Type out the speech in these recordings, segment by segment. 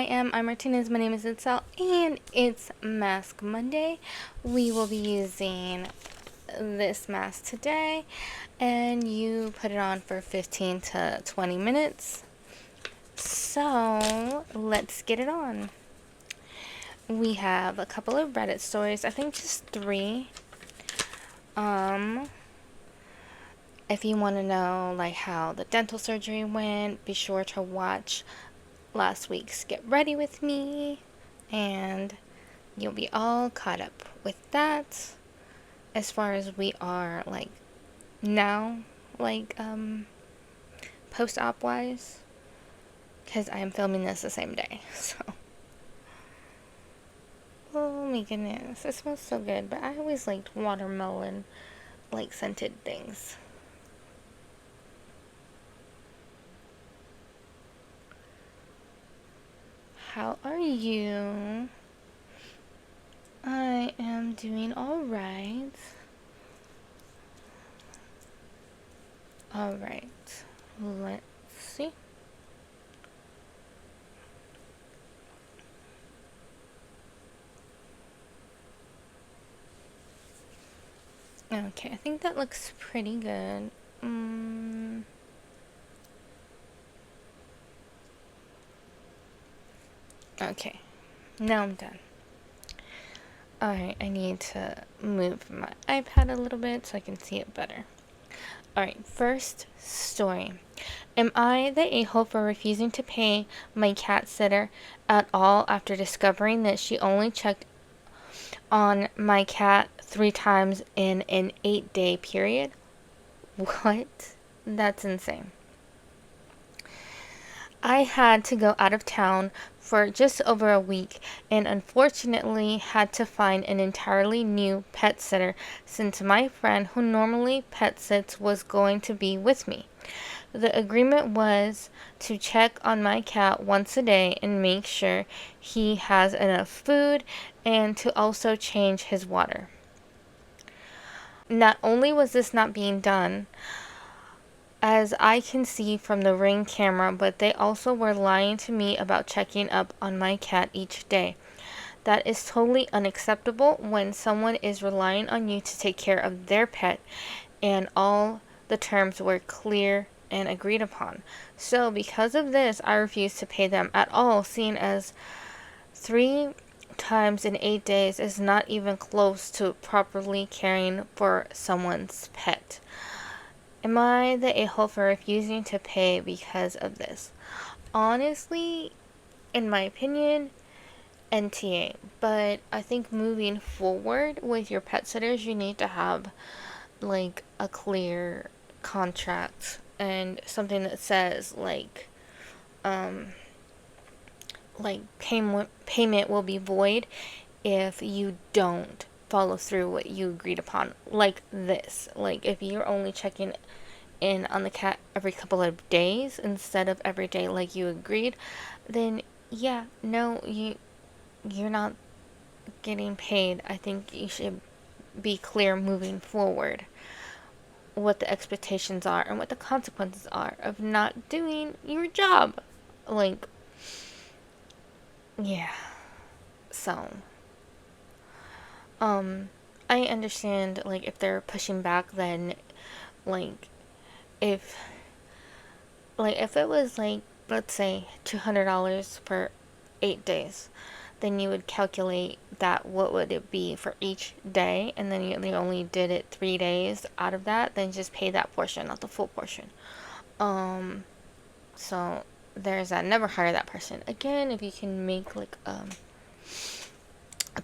I'm Martinez. My name is Itzell, and it's Mask Monday. We will be using this mask today, and you put it on for 15 to 20 minutes. So, let's get it on. We have a couple of Reddit stories, I think just 3. If you want to know like how the dental surgery went, be sure to watch last week's Get Ready With Me, and you'll be all caught up with that as far as we are like now, like post-op wise, because I am filming this the same day. So oh my goodness, it smells so good. But I always liked watermelon like scented things. How are you? I am doing alright. Alright, let's see. Okay, I think that looks pretty good. Okay, now I'm done. Alright, I need to move my iPad a little bit so I can see it better. Alright, first story. Am I the a-hole for refusing to pay my cat sitter at all after discovering that she only checked on my cat 3 times in an 8-day period? What? That's insane. I had to go out of town for just over a week and unfortunately had to find an entirely new pet sitter since my friend who normally pet sits was going to be with me. The agreement was to check on my cat once a day and make sure he has enough food and to also change his water. Not only was this not being done, as I can see from the Ring camera, but they also were lying to me about checking up on my cat each day. That is totally unacceptable when someone is relying on you to take care of their pet and all the terms were clear and agreed upon. So because of this, I refuse to pay them at all, seeing as 3 times in 8 days is not even close to properly caring for someone's pet. Am I the a-hole for refusing to pay because of this? Honestly, in my opinion, NTA. But I think moving forward with your pet sitters, you need to have like a clear contract and something that says payment will be void if you don't follow through what you agreed upon, like this. Like if you're only checking in on the cat every couple of days instead of every day like you agreed, then yeah, no, you're not getting paid. I think you should be clear moving forward what the expectations are and what the consequences are of not doing your job. Like, yeah. So, I understand, like, if they're pushing back, then, like, if it was, like, let's say, $200 for 8 days, then you would calculate that, what would it be for each day, and then you only did it 3 days out of that, then just pay that portion, not the full portion. So, there's that. Never hire that person. Again, if you can make, like, a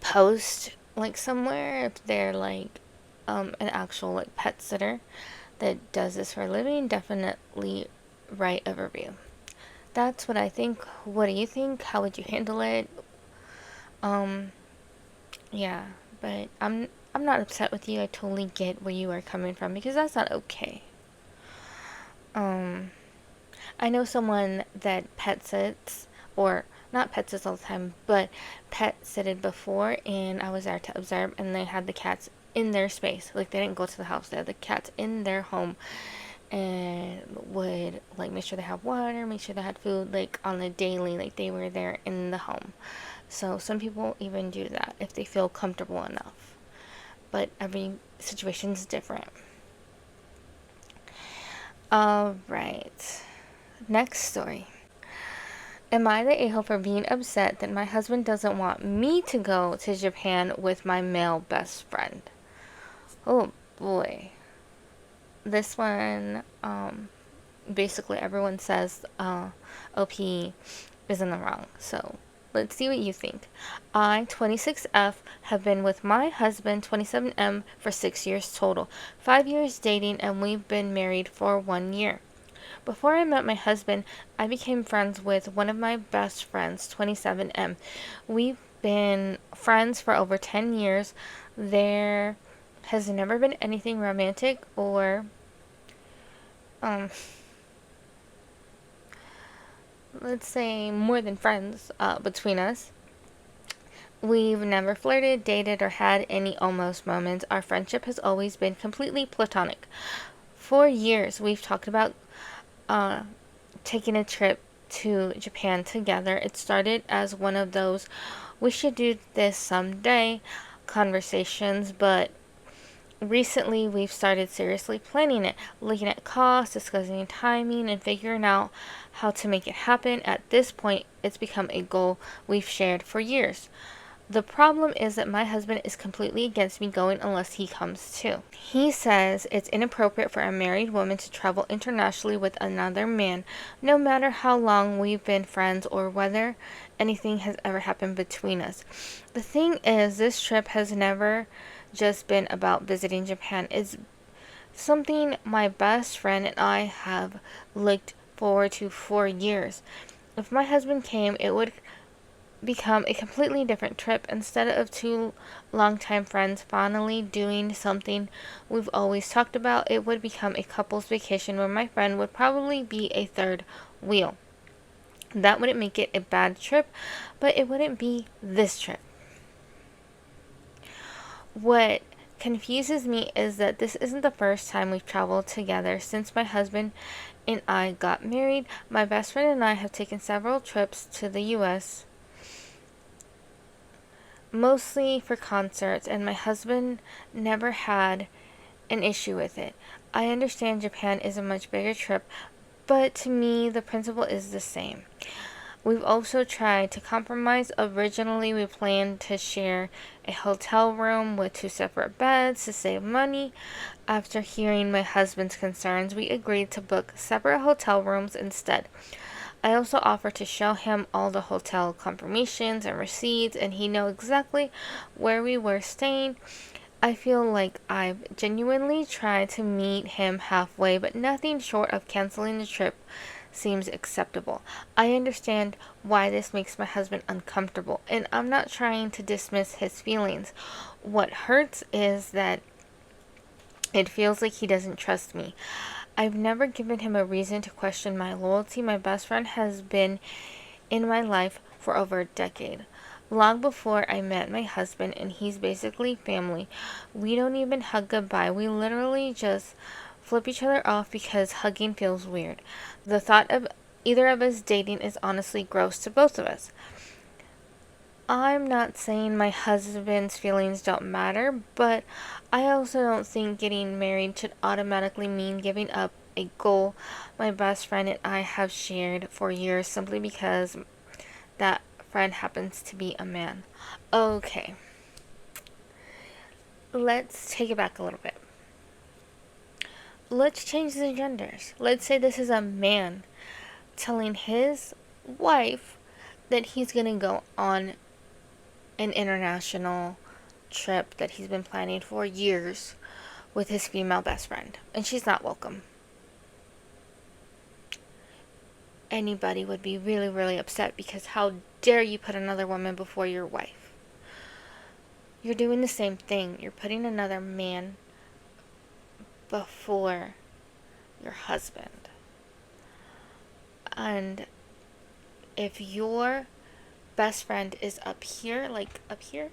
post like somewhere, if they're like an actual like pet sitter that does this for a living, definitely write a review. That's what I think. What do you think? How would you handle it? Yeah, but I'm not upset with you. I totally get where you are coming from because that's not okay. I know someone that pet sits, or not pet sits all the time, but pet sitted before, and I was there to observe, and they had the cats in their space. Like, they didn't go to the house, they had the cats in their home, and would like make sure they have water, make sure they had food like on a daily, like they were there in the home. So some people even do that if they feel comfortable enough. But every situation is different. All right. Next story. Am I the a-hole for being upset that my husband doesn't want me to go to Japan with my male best friend? Oh boy. This one, basically everyone says OP is in the wrong. So let's see what you think. I, 26F, have been with my husband, 27M, for 6 years total. 5 years dating, and we've been married for 1 year. Before I met my husband, I became friends with one of my best friends, 27M. We've been friends for over 10 years. There has never been anything romantic or um, let's say more than friends between us. We've never flirted, dated, or had any almost moments. Our friendship has always been completely platonic. For years, we've talked about uh, taking a trip to Japan together. It started as one of those we should do this someday conversations, but recently we've started seriously planning it, looking at costs, discussing timing, and figuring out how to make it happen. At this point, it's become a goal we've shared for years. The problem is that my husband is completely against me going unless he comes too. He says it's inappropriate for a married woman to travel internationally with another man, no matter how long we've been friends or whether anything has ever happened between us. The thing is, this trip has never just been about visiting Japan. It's something my best friend and I have looked forward to for years. If my husband came, it would become a completely different trip. Instead of two longtime friends finally doing something we've always talked about, it would become a couple's vacation where my friend would probably be a third wheel. That wouldn't make it a bad trip, but it wouldn't be this trip. What confuses me is that this isn't the first time we've traveled together. Since my husband and I got married, my best friend and I have taken several trips to the US, mostly for concerts, and my husband never had an issue with it. I understand Japan is a much bigger trip, but to me, the principle is the same. We've also tried to compromise. Originally, we planned to share a hotel room with two separate beds to save money. After hearing my husband's concerns, we agreed to book separate hotel rooms instead. I also offered to show him all the hotel confirmations and receipts, and he knew exactly where we were staying. I feel like I've genuinely tried to meet him halfway, but nothing short of canceling the trip seems acceptable. I understand why this makes my husband uncomfortable, and I'm not trying to dismiss his feelings. What hurts is that it feels like he doesn't trust me. I've never given him a reason to question my loyalty. My best friend has been in my life for over a decade. Long before I met my husband, and he's basically family. We don't even hug goodbye. We literally just flip each other off because hugging feels weird. The thought of either of us dating is honestly gross to both of us. I'm not saying my husband's feelings don't matter, but I also don't think getting married should automatically mean giving up a goal my best friend and I have shared for years simply because that friend happens to be a man. Okay, let's take it back a little bit. Let's change the genders. Let's say this is a man telling his wife that he's gonna go on an international trip that he's been planning for years with his female best friend, and she's not welcome. Anybody would be really, really upset because how dare you put another woman before your wife? You're doing the same thing. You're putting another man before your husband. And if your best friend is up here, like up here,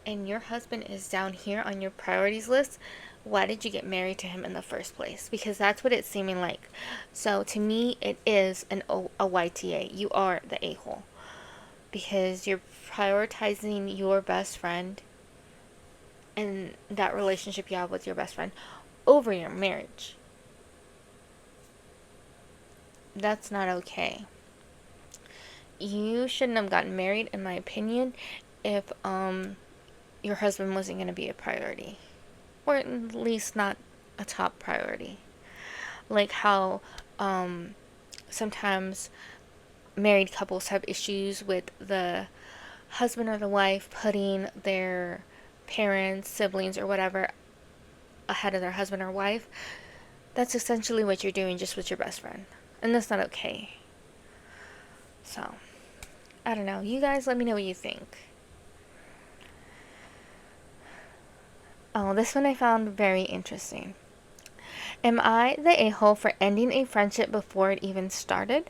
and your husband is down here on your priorities list, why did you get married to him in the first place? Because that's what it's seeming like. So to me, it is a YTA. You are the a-hole. Because you're prioritizing your best friend and that relationship you have with your best friend over your marriage. That's not okay. You shouldn't have gotten married, in my opinion, if your husband wasn't going to be a priority, or at least not a top priority. Like how sometimes married couples have issues with the husband or the wife putting their parents, siblings, or whatever ahead of their husband or wife. That's essentially what you're doing just with your best friend. And that's not okay. So, I don't know. You guys let me know what you think. Oh, this one I found very interesting. Am I the a-hole for ending a friendship before it even started?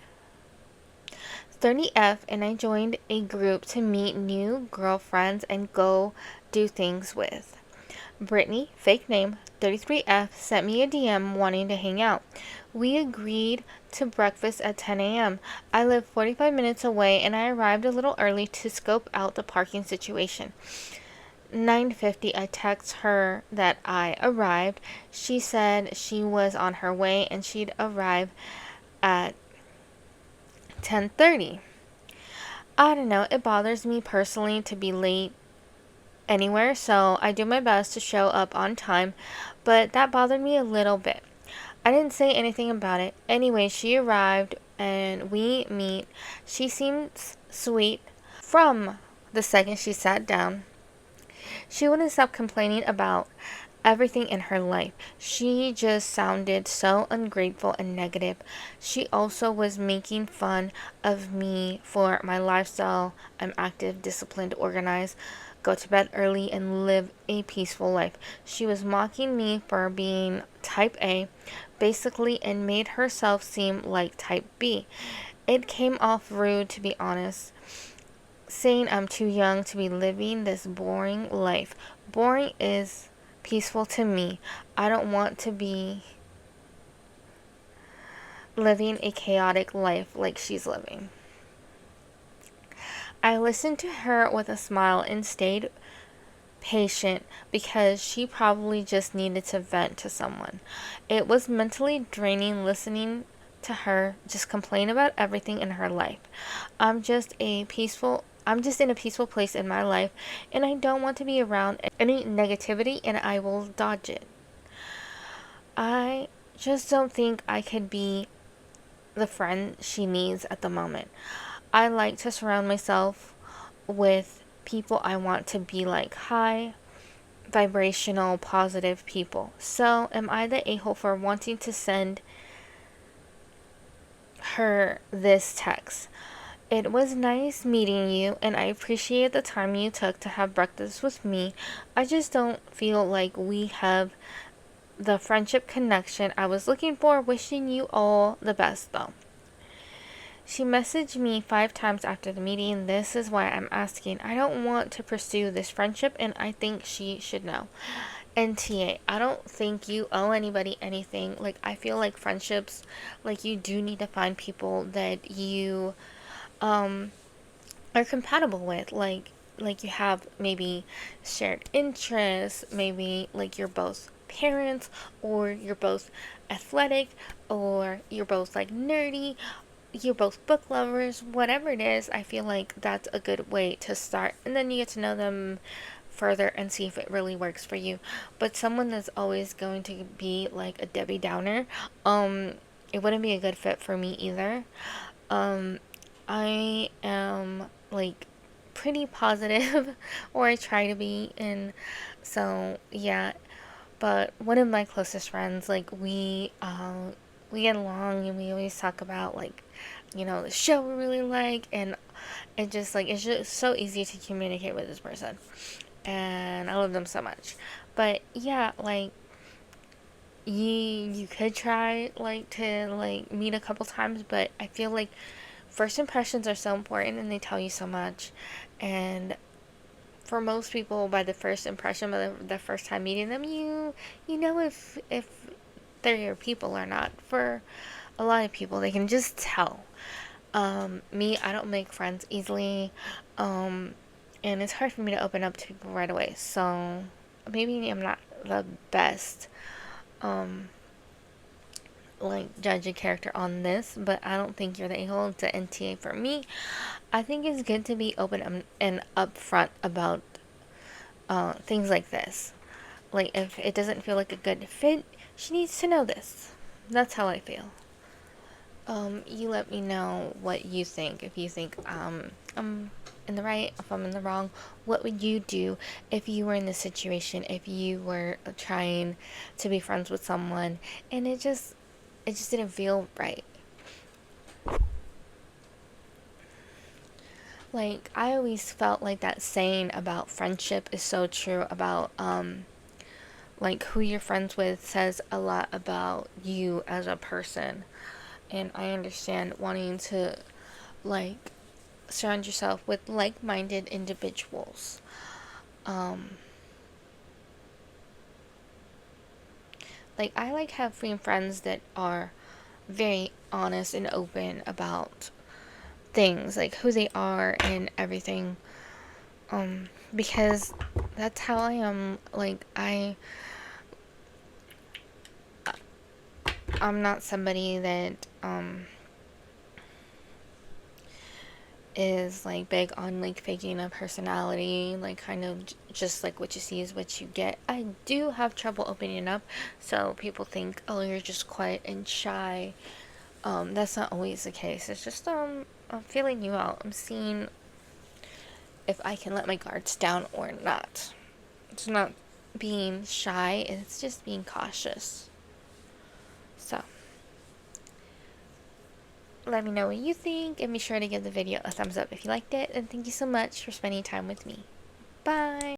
30F and I joined a group to meet new girlfriends and go do things with. Brittany, fake name, 33F, sent me a DM wanting to hang out. We agreed to breakfast at 10 a.m. I live 45 minutes away and I arrived a little early to scope out the parking situation. 9:50, I text her that I arrived. She said she was on her way and she'd arrive at 10:30. I don't know, it bothers me personally to be late anywhere, so I do my best to show up on time, but that bothered me a little bit. I didn't say anything about it. Anyway, she arrived and we meet. She seems sweet from the second she sat down. She wouldn't stop complaining about everything in her life. She just sounded so ungrateful and negative. She also was making fun of me for my lifestyle. I'm active, disciplined, organized, go to bed early, and live a peaceful life. She was mocking me for being type A, basically, and made herself seem like type B. It came off rude, to be honest, saying I'm too young to be living this boring life. Boring is peaceful to me. I don't want to be living a chaotic life like she's living. I listened to her with a smile and stayed patient because she probably just needed to vent to someone. It was mentally draining listening to her just complain about everything in her life. I'm just in a peaceful place in my life and I don't want to be around any negativity and I will dodge it. I just don't think I could be the friend she needs at the moment. I like to surround myself with people I want to be like high vibrational positive people. So am I the a-hole for wanting to send her this text? It was nice meeting you and I appreciate the time you took to have breakfast with me. I just don't feel like we have the friendship connection I was looking for. Wishing you all the best though. She messaged me 5 times after the meeting. This is why I'm asking. I don't want to pursue this friendship and I think she should know. NTA, I don't think you owe anybody anything. Like, I feel like friendships, like, you do need to find people that you are compatible with. Like you have maybe shared interests, maybe like you're both parents, or you're both athletic, or you're both like nerdy, you're both book lovers, whatever it is. I feel like that's a good way to start, and then you get to know them further and see if it really works for you. But someone that's always going to be like a Debbie Downer, it wouldn't be a good fit for me either. I am like pretty positive, or I try to be, and so yeah. But one of my closest friends, like we get along and we always talk about like, the show we really like, and it's just so easy to communicate with this person, and I love them so much. But yeah, like you could try like to like meet a couple times, but I feel like first impressions are so important and they tell you so much. And for most people, by the first impression, by the first time meeting them, you know if they're your people or not. For a lot of people, they can just tell. Me, I don't make friends easily, and it's hard for me to open up to people right away. So maybe I'm not the best, um, like judge a character on this, but I don't think you're the a-hole. It's an NTA for me. I think it's good to be open and upfront about things like this. Like, if it doesn't feel like a good fit, she needs to know this. That's how I feel. You let me know what you think. If you think I'm in the right, if I'm in the wrong, what would you do if you were in this situation? If you were trying to be friends with someone and it just didn't feel right. Like, I always felt like that saying about friendship is so true about like who you're friends with says a lot about you as a person. And I understand wanting to like surround yourself with like-minded individuals. Um, like I like having friends that are very honest and open about things, like who they are and everything. Because that's how I am. Like I'm not somebody that is like big on like faking a personality, like kind of just like what you see is what you get. I do have trouble opening up, so people think, oh, you're just quiet and shy. That's not always the case. It's just I'm feeling you out. I'm seeing if I can let my guards down or not. It's not being shy, it's just being cautious. So let me know what you think, and be sure to give the video a thumbs up if you liked it, and thank you so much for spending time with me. Bye!